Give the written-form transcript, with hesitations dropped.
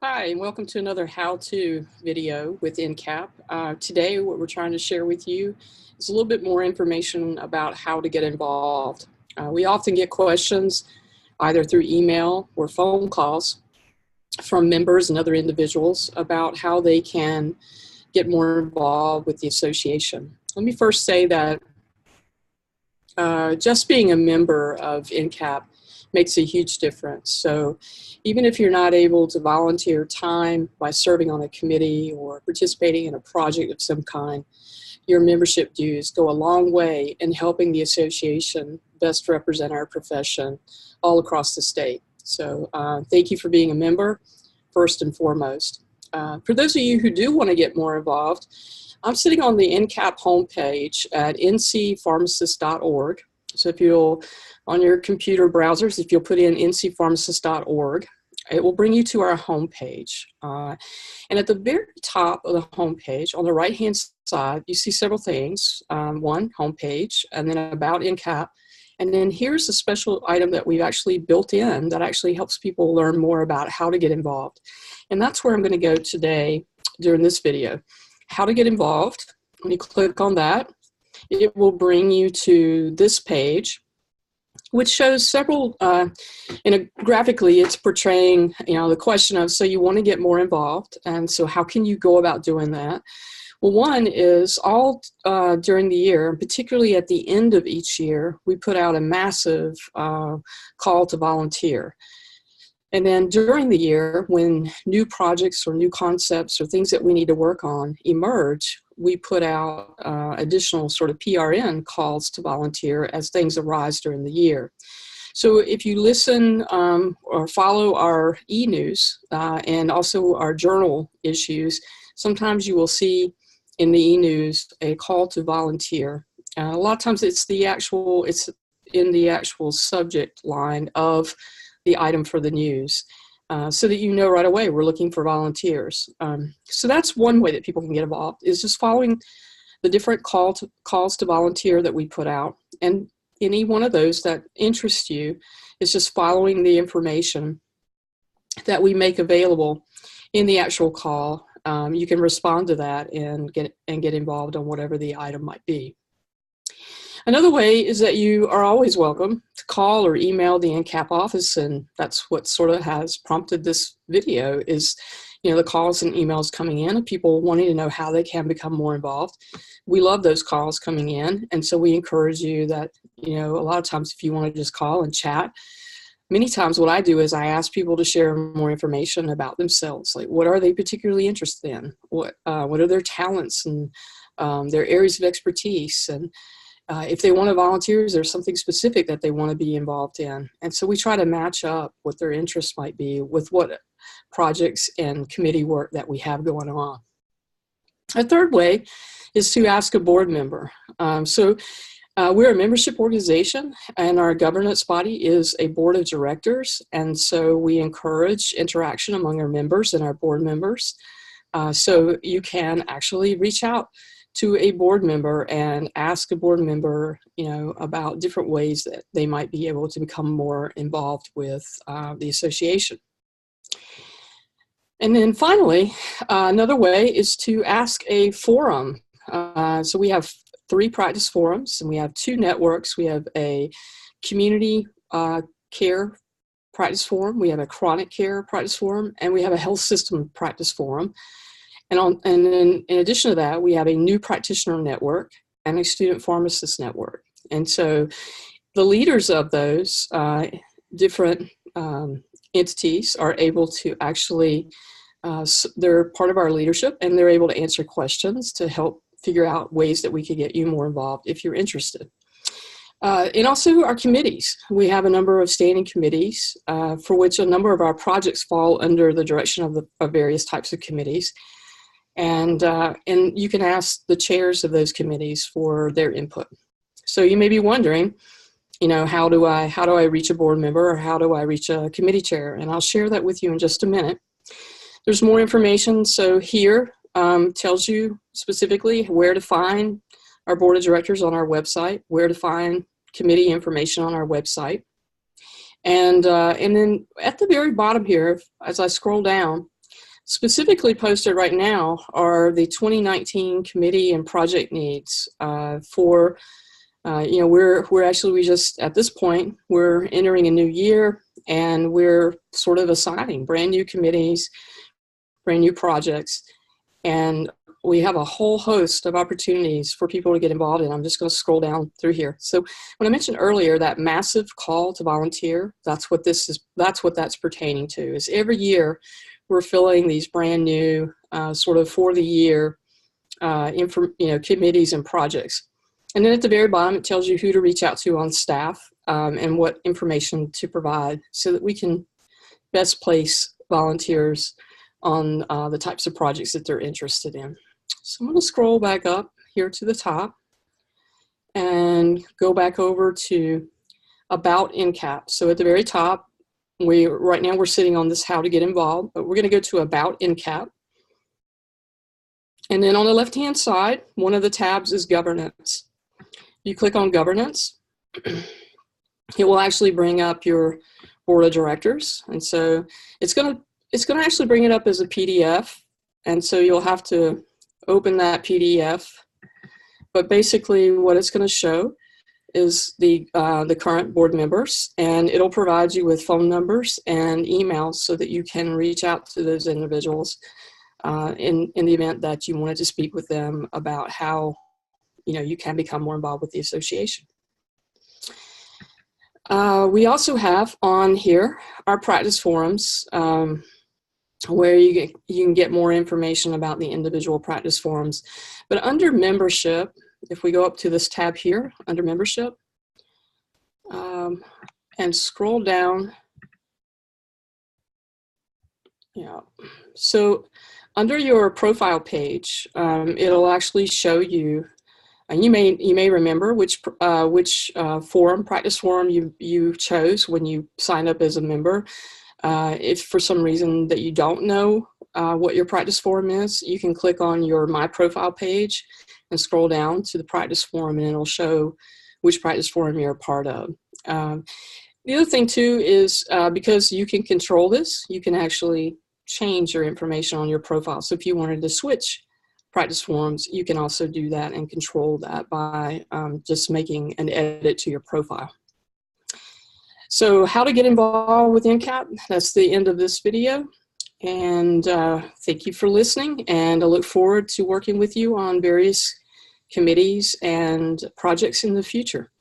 Hi, and welcome to another how-to video with NCAP. Today, what we're trying to share with you is a little bit more information about how to get involved. We often get questions either through email or phone calls from members and other individuals about how they can get more involved with the association. Let me first say that just being a member of NCAP makes a huge difference. So even if you're not able to volunteer time by serving on a committee or participating in a project of some kind, your membership dues go a long way in helping the association best represent our profession all across the state. So thank you for being a member, first and foremost. For those of you who do want to get more involved, I'm sitting on the NCAP homepage at ncpharmacist.org. So if you'll, on your computer browsers, if you'll put in ncpharmacist.org, it will bring you to our homepage. And at the very top of the homepage, on the right-hand side, you see several things. One, homepage, and then about NCAP. And then here's a special item that we've actually built in that actually helps people learn more about how to get involved. And that's where I'm going to go today during this video. How to get involved. When you click on that, it will bring you to this page, which shows several, graphically it's portraying, the question of, so you want to get more involved, and so how can you go about doing that? Well, one is all during the year, particularly at the end of each year, we put out a massive call to volunteer. And then during the year, when new projects or new concepts or things that we need to work on emerge, we put out additional sort of PRN calls to volunteer as things arise during the year. So if you listen or follow our e-news and also our journal issues, sometimes you will see in the e-news a call to volunteer. A lot of times it's in the actual subject line of the item for the news, so that you know right away we're looking for volunteers. So that's one way that people can get involved, is just following the different calls to volunteer that we put out. And any one of those that interests you is just following the information that we make available in the actual call. You can respond to that and get involved on whatever the item might be. Another way is that you are always welcome to call or email the NCAP office, and that's what sort of has prompted this video is, the calls and emails coming in of people wanting to know how they can become more involved. We love those calls coming in, and so we encourage you that, a lot of times if you want to just call and chat, many times what I do is I ask people to share more information about themselves, like what are they particularly interested in, what are their talents and their areas of expertise, and if they want to volunteer, is there something specific that they want to be involved in? And so we try to match up what their interests might be with what projects and committee work that we have going on. A third way is to ask a board member. We're a membership organization, and our governance body is a board of directors, and so we encourage interaction among our members and our board members. So you can actually reach out to a board member and ask a board member, about different ways that they might be able to become more involved with the association. And then finally, another way is to ask a forum. So we have 3 practice forums, and we have 2 networks. We have a community care practice forum, we have a chronic care practice forum, and we have a health system practice forum. And then in addition to that, we have a new practitioner network and a student pharmacist network. And so the leaders of those different entities are able to actually, they're part of our leadership, and they're able to answer questions to help figure out ways that we could get you more involved if you're interested. And also our committees. We have a number of standing committees for which a number of our projects fall under the direction of various types of committees. And you can ask the chairs of those committees for their input. So you may be wondering, how do I reach a board member, or how do I reach a committee chair? And I'll share that with you in just a minute. There's more information. So here tells you specifically where to find our board of directors on our website, where to find committee information on our website. And then at the very bottom here, as I scroll down, Specifically posted right now are the 2019 committee and project needs for, you know, we just, at this point, we're entering a new year and we're sort of assigning brand new committees, brand new projects, and we have a whole host of opportunities for people to get involved in. I'm just going to scroll down through here. So when I mentioned earlier that massive call to volunteer, that's what that's pertaining to, is every year we're filling these brand new sort of for the year committees and projects. And then at the very bottom, it tells you who to reach out to on staff and what information to provide so that we can best place volunteers on the types of projects that they're interested in. So I'm going to scroll back up here to the top and go back over to About NCAP. So at the very top, right now we're sitting on this How to Get Involved, but we're going to go to About NCAP. And then on the left-hand side, one of the tabs is Governance. You click on Governance, it will actually bring up your board of directors. And so it's going to actually bring it up as a PDF. And so you'll have to open that PDF. But basically what it's going to show is the current board members, and it'll provide you with phone numbers and emails so that you can reach out to those individuals in the event that you wanted to speak with them about how you can become more involved with the association. We also have on here our practice forums, where you can get more information about the individual practice forums. But under membership, if we go up to this tab here under membership and scroll down, so under your profile page, it'll actually show you, and you may remember which practice forum you chose when you signed up as a member. If for some reason that you don't know what your practice forum is, you can click on your My Profile page and scroll down to the practice forum, and it'll show which practice forum you're a part of. The other thing too is because you can control this, you can actually change your information on your profile. So if you wanted to switch practice forums, you can also do that and control that by just making an edit to your profile. So how to get involved with NCAP, that's the end of this video. And thank you for listening, and I look forward to working with you on various committees and projects in the future.